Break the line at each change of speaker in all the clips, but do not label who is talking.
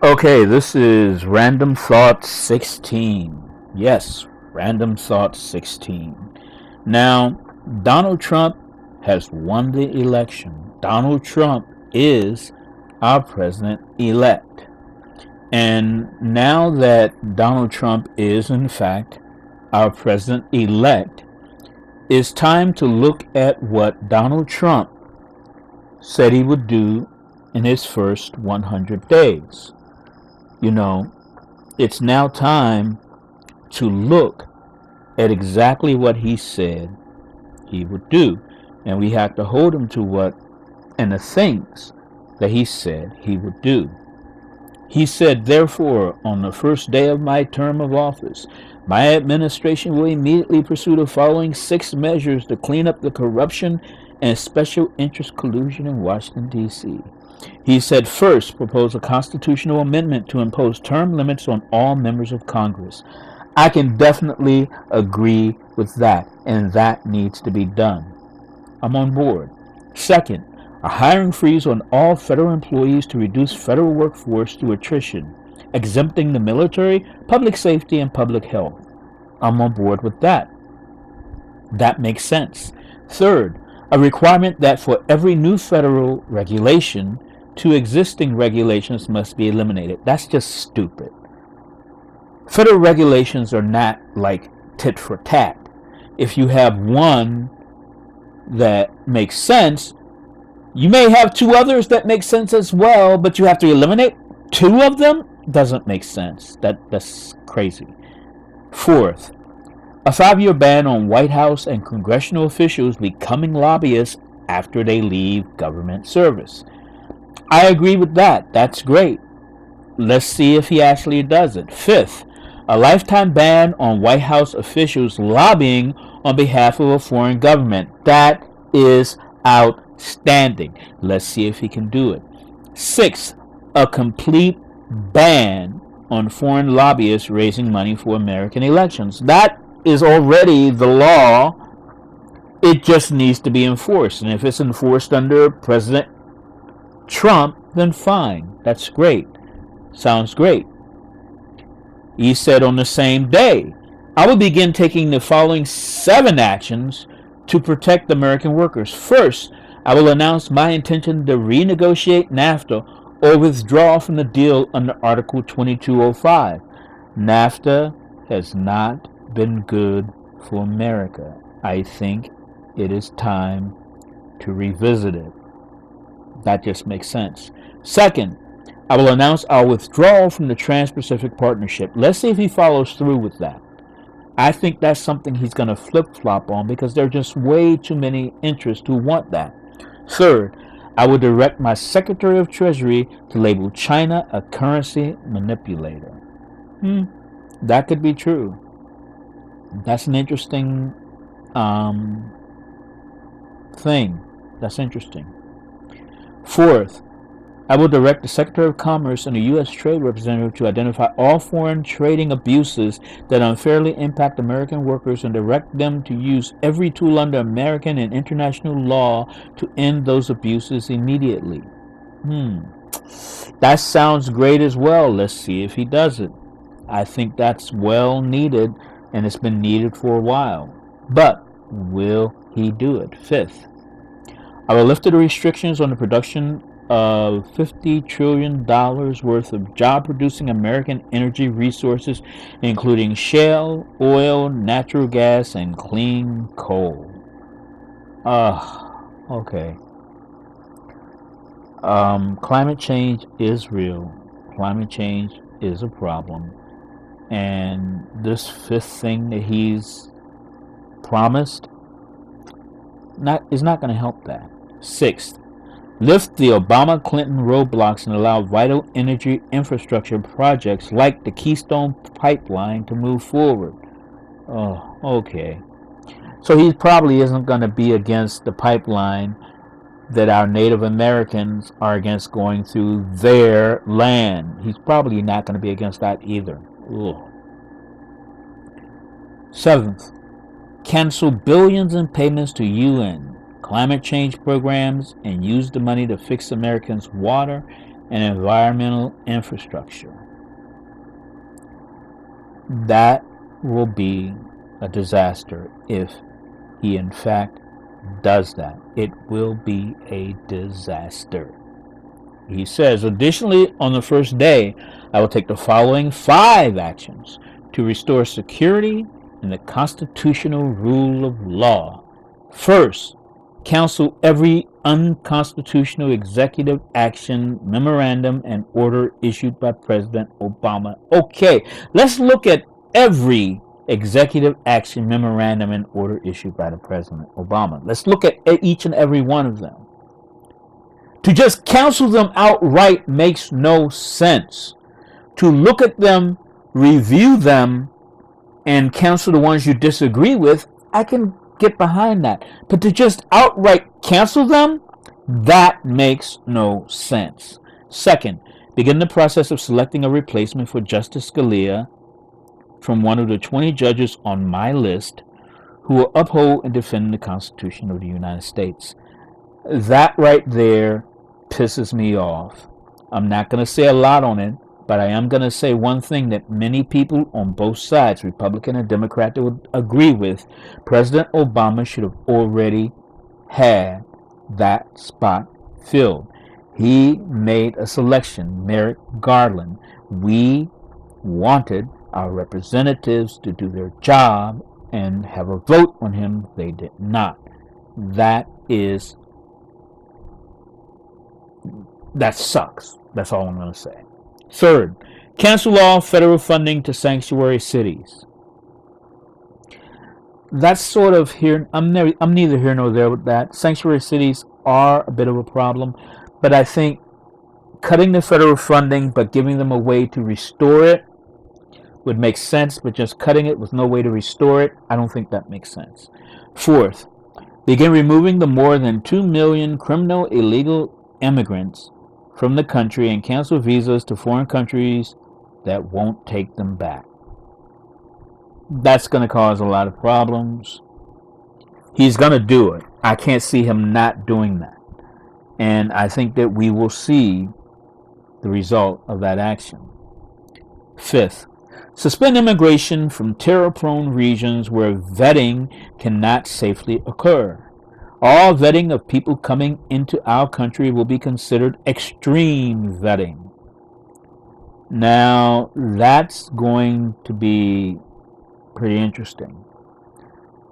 Okay, this is Random Thoughts 16. Yes, Random Thoughts 16. Now, Donald Trump has won the election. Donald Trump is our president-elect. And now that Donald Trump is, in fact, our president-elect, it's time to look at what Donald Trump said he would do in his first 100 days. You know, it's now time to look at exactly what he said he would do. And we have to hold him to what and the things that he said he would do. He said, therefore, on the first day of my term of office, my administration will immediately pursue the following 6 measures to clean up the corruption and special interest collusion in Washington, D.C. He said, first, propose a constitutional amendment to impose term limits on all members of Congress. I can definitely agree with that, and that needs to be done. I'm on board. Second, a hiring freeze on all federal employees to reduce federal workforce through attrition, exempting the military, public safety, and public health. I'm on board with that. That makes sense. Third, a requirement that for every new federal regulation, 2 existing regulations must be eliminated. That's just stupid. Federal regulations are not like tit for tat. If you have one that makes sense, you may have 2 others that make sense as well, but you have to eliminate 2 of them? Doesn't make sense. That's crazy. Fourth, a 5-year ban on White House and congressional officials becoming lobbyists after they leave government service. I agree with that. That's great. Let's see if he actually does it. Fifth, a lifetime ban on White House officials lobbying on behalf of a foreign government. That is outstanding. Let's see if he can do it. Sixth, a complete ban on foreign lobbyists raising money for American elections. That is already the law. It just needs to be enforced. And if it's enforced under President Trump, then fine. That's great. Sounds great. He said on the same day, I will begin taking the following 7 actions to protect American workers. First, I will announce my intention to renegotiate NAFTA or withdraw from the deal under Article 2205. NAFTA has not been good for America. I think it is time to revisit it. That just makes sense. Second, I will announce our withdrawal from the Trans-Pacific Partnership. Let's see if he follows through with that. I think that's something he's going to flip-flop on because there are just way too many interests who want that. Third, I will direct my Secretary of Treasury to label China a currency manipulator. That could be true. That's an interesting thing. That's interesting. Fourth, I will direct the Secretary of Commerce and the U.S. Trade Representative to identify all foreign trading abuses that unfairly impact American workers and direct them to use every tool under American and international law to end those abuses immediately. That sounds great as well. Let's see if he does it. I think that's well needed, and it's been needed for a while. But will he do it? Fifth, I will lift the restrictions on the production of $50 trillion worth of job-producing American energy resources, including shale, oil, natural gas, and clean coal. Okay. Climate change is real. Climate change is a problem. And this 5th thing that he's promised is not going to help that. 6th, lift the Obama-Clinton roadblocks and allow vital energy infrastructure projects like the Keystone Pipeline to move forward. Oh, okay. So he probably isn't going to be against the pipeline that our Native Americans are against going through their land. He's probably not going to be against that either. Ugh. 7th, cancel billions in payments to UN climate change programs and use the money to fix Americans' water, and environmental infrastructure. That will be a disaster if he in fact does that. It will be a disaster. He says, additionally, on the first day, I will take the following 5 actions to restore security and the constitutional rule of law. First, cancel every unconstitutional executive action, memorandum, and order issued by President Obama. Okay, let's look at every executive action, memorandum, and order issued by the President Obama. Let's look at each and every one of them. To just cancel them outright makes no sense. To look at them, review them, and cancel the ones you disagree with, I can get behind that. But to just outright cancel them, that makes no sense. Second, begin the process of selecting a replacement for Justice Scalia from one of the 20 judges on my list who will uphold and defend the Constitution of the United States. That right there pisses me off. I'm not going to say a lot on it, but I am going to say one thing that many people on both sides, Republican and Democrat, would agree with. President Obama should have already had that spot filled. He made a selection, Merrick Garland. We wanted our representatives to do their job and have a vote on him. They did not. That sucks. That's all I'm going to say. Third, cancel all federal funding to sanctuary cities. That's sort of here. I'm neither here nor there with that. Sanctuary cities are a bit of a problem, but I think cutting the federal funding but giving them a way to restore it would make sense, but just cutting it with no way to restore it, I don't think that makes sense. Fourth, begin removing the more than 2 million criminal illegal immigrants from the country and cancel visas to foreign countries that won't take them back. That's going to cause a lot of problems. He's going to do it. I can't see him not doing that. And I think that we will see the result of that action. Fifth, suspend immigration from terror-prone regions where vetting cannot safely occur. All vetting of people coming into our country will be considered extreme vetting. Now, that's going to be pretty interesting.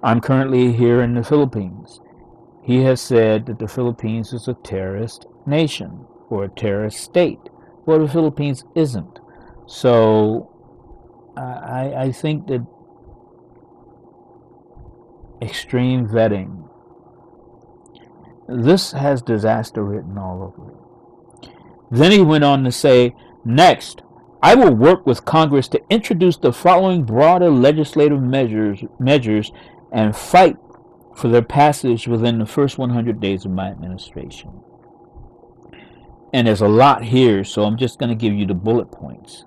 I'm currently here in the Philippines. He has said that the Philippines is a terrorist nation or a terrorist state. Well, the Philippines isn't. So, I think that extreme vetting, this has disaster written all over it. Then he went on to say, next, I will work with Congress to introduce the following broader legislative measures and fight for their passage within the first 100 days of my administration. And there's a lot here, so I'm just going to give you the bullet points.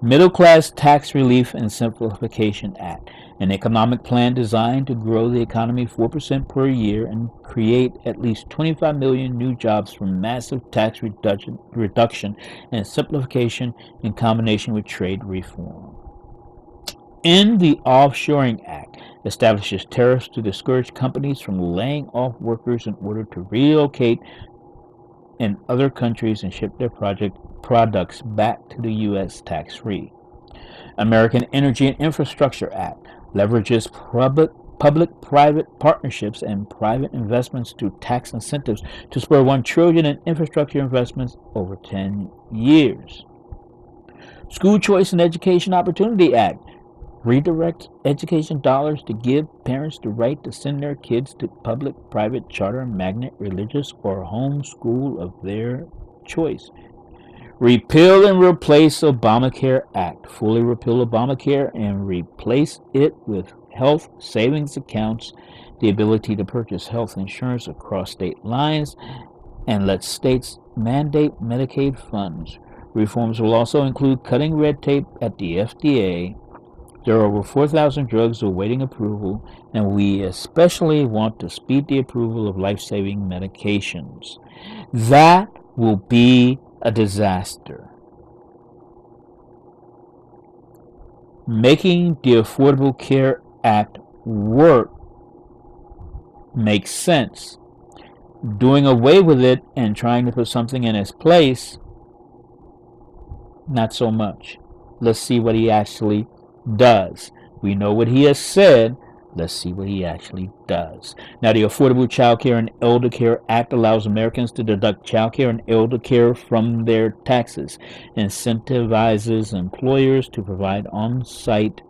Middle Class Tax Relief and Simplification Act, an economic plan designed to grow the economy 4% per year and create at least 25 million new jobs from massive tax reduction and simplification in combination with trade reform. In the Offshoring Act, establishes tariffs to discourage companies from laying off workers in order to relocate in other countries and ship their products back to the U.S. tax-free. American Energy and Infrastructure Act leverages public-private partnerships and private investments to tax incentives to spur $1 trillion in infrastructure investments over 10 years. School Choice and Education Opportunity Act redirects education dollars to give parents the right to send their kids to public, private, charter, magnet, religious, or home school of their choice. Repeal and replace Obamacare Act. Fully repeal Obamacare and replace it with health savings accounts, the ability to purchase health insurance across state lines, and let states mandate Medicaid funds. Reforms will also include cutting red tape at the FDA. There are over 4,000 drugs awaiting approval, and we especially want to speed the approval of life-saving medications. That will be a disaster. Making the Affordable Care Act work makes sense. Doing away with it and trying to put something in its place, not so much. Let's see what he actually does. We know what he has said. Let's see what he actually does. Now, the Affordable Child Care and Elder Care Act allows Americans to deduct child care and elder care from their taxes, incentivizes employers to provide on-site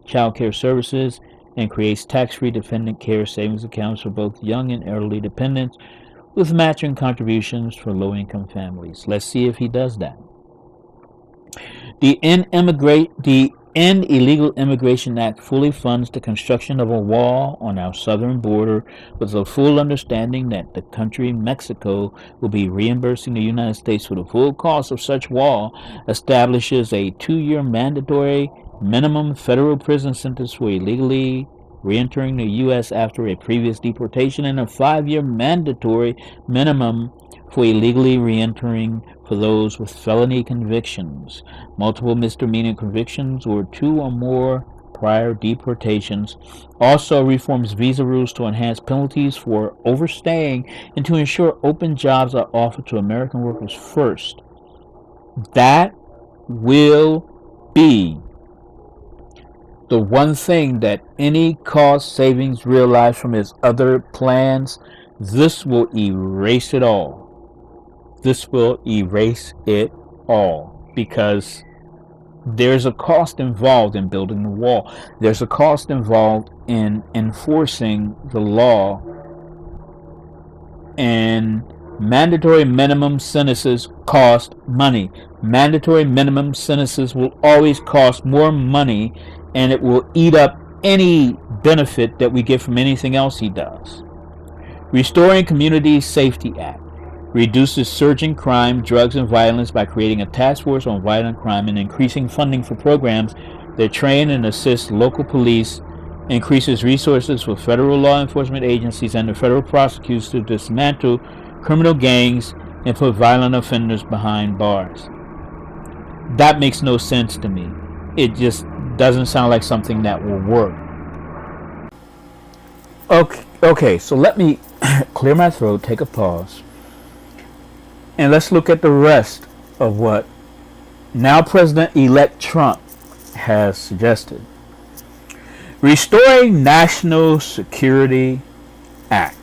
child care services, and creates tax-free dependent care savings accounts for both young and elderly dependents with matching contributions for low-income families. Let's see if he does that. The End Illegal Immigration Act fully funds the construction of a wall on our southern border with the full understanding that the country, Mexico, will be reimbursing the United States for the full cost of such wall, establishes a 2-year mandatory minimum federal prison sentence for illegally re-entering the U.S. after a previous deportation, and a 5-year mandatory minimum for illegally re-entering for those with felony convictions, multiple misdemeanor convictions, or 2 or more prior deportations. Also reforms visa rules to enhance penalties for overstaying and to ensure open jobs are offered to American workers first. That will be the one thing that any cost savings realized from his other plans. This will erase it all. This will erase it all, because there's a cost involved in building the wall. There's a cost involved in enforcing the law, and mandatory minimum sentences cost money. Mandatory minimum sentences will always cost more money, and it will eat up any benefit that we get from anything else he does. Restoring Community Safety Act reduces surging crime, drugs, and violence by creating a task force on violent crime and increasing funding for programs that train and assist local police, increases resources for federal law enforcement agencies and the federal prosecutors to dismantle criminal gangs and put violent offenders behind bars. That makes no sense to me. It just doesn't sound like something that will work. Okay, so let me clear my throat, take a pause, and let's look at the rest of what now President-elect Trump has suggested. Restoring National Security Act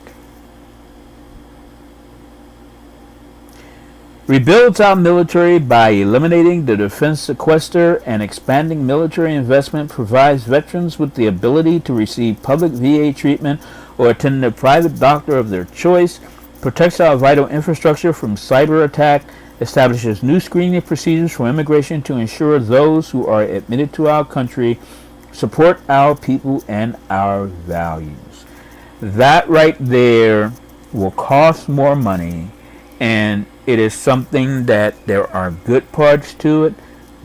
rebuilds our military by eliminating the defense sequester and expanding military investment, provides veterans with the ability to receive public VA treatment or attend a private doctor of their choice, protects our vital infrastructure from cyber attack, establishes new screening procedures for immigration to ensure those who are admitted to our country support our people and our values. That right there will cost more money, and it is something that there are good parts to it,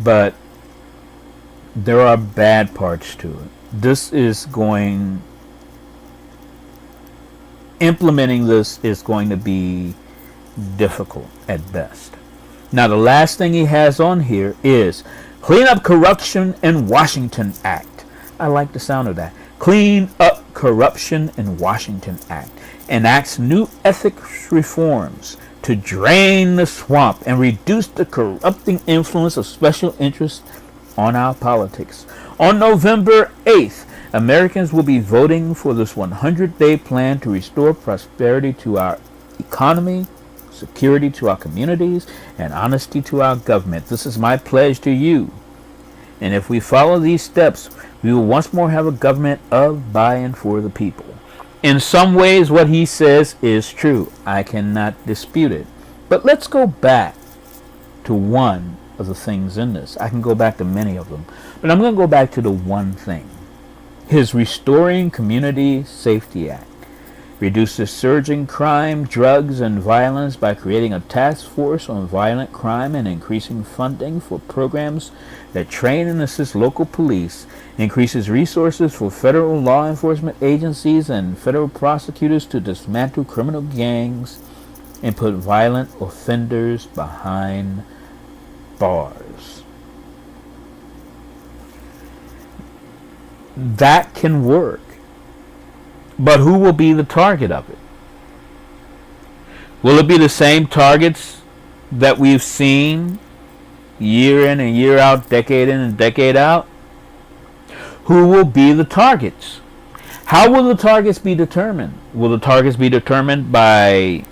but there are bad parts to it. Implementing this is going to be difficult at best. Now, the last thing he has on here is Clean Up Corruption in Washington Act. I like the sound of that. Clean Up Corruption in Washington Act enacts new ethics reforms to drain the swamp and reduce the corrupting influence of special interests on our politics. On November 8th, Americans will be voting for this 100-day plan to restore prosperity to our economy, security to our communities, and honesty to our government. This is my pledge to you. And if we follow these steps, we will once more have a government of, by, and for the people. In some ways, what he says is true. I cannot dispute it. But let's go back to one of the things in this. I can go back to many of them, but I'm going to go back to the one thing. His Restoring Community Safety Act reduces surging crime, drugs, and violence by creating a task force on violent crime and increasing funding for programs that train and assist local police, increases resources for federal law enforcement agencies and federal prosecutors to dismantle criminal gangs, and put violent offenders behind bars. That can work. But who will be the target of it? Will it be the same targets that we've seen year in and year out, decade in and decade out? Who will be the targets? How will the targets be determined? Will the targets be determined by,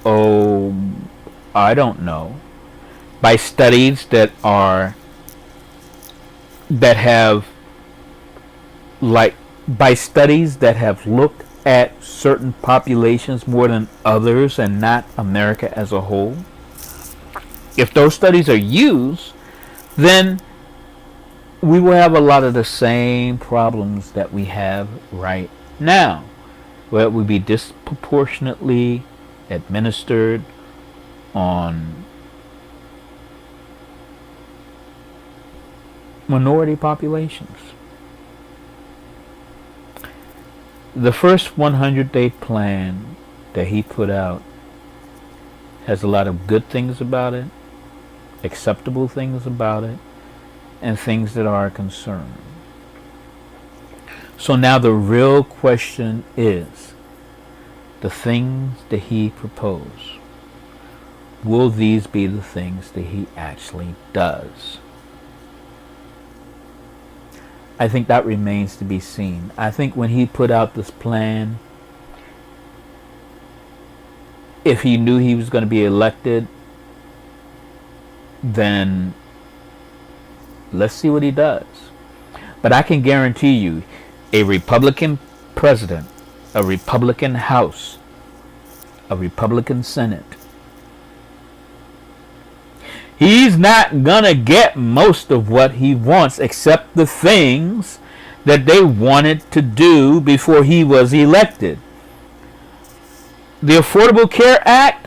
I don't know, by studies that have by studies that have looked at certain populations more than others and not America as a whole? If those studies are used, then we will have a lot of the same problems that we have right now, where it would be disproportionately administered on minority populations. The first 100-day plan that he put out has a lot of good things about it, acceptable things about it, and things that are a concern. So now the real question is, the things that he proposed, will these be the things that he actually does? I think that remains to be seen. I think when he put out this plan, if he knew he was going to be elected, then let's see what he does. But I can guarantee you, a Republican president, a Republican House, a Republican Senate, he's not gonna get most of what he wants, except the things that they wanted to do before he was elected. The Affordable Care Act,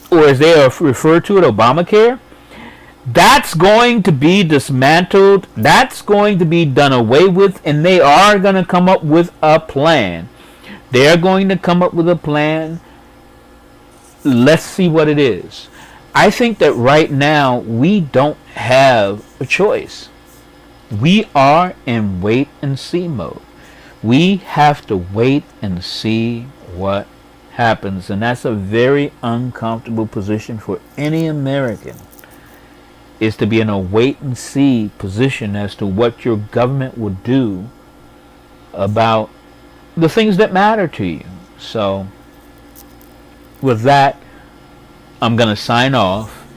or as they refer to it, Obamacare, that's going to be dismantled. That's going to be done away with, and they are going to come up with a plan. They're going to come up with a plan. Let's see what it is. I think that right now we don't have a choice. We are in wait and see mode. We have to wait and see what happens, and that's a very uncomfortable position for any American, is to be in a wait and see position as to what your government will do about the things that matter to you. So with that, I'm going to sign off.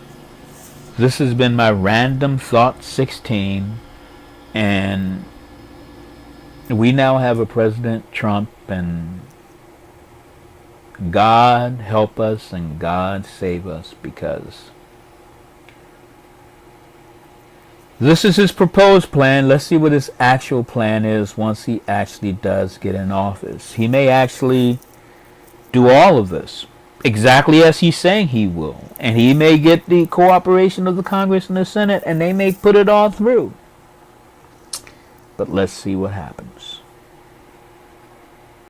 This has been my Random Thought 16, and we now have a President Trump, and God help us and God save us, because this is his proposed plan. Let's see what his actual plan is once he actually does get in office. He may actually do all of this exactly as he's saying he will, and he may get the cooperation of the Congress and the Senate, and they may put it all through. But let's see what happens.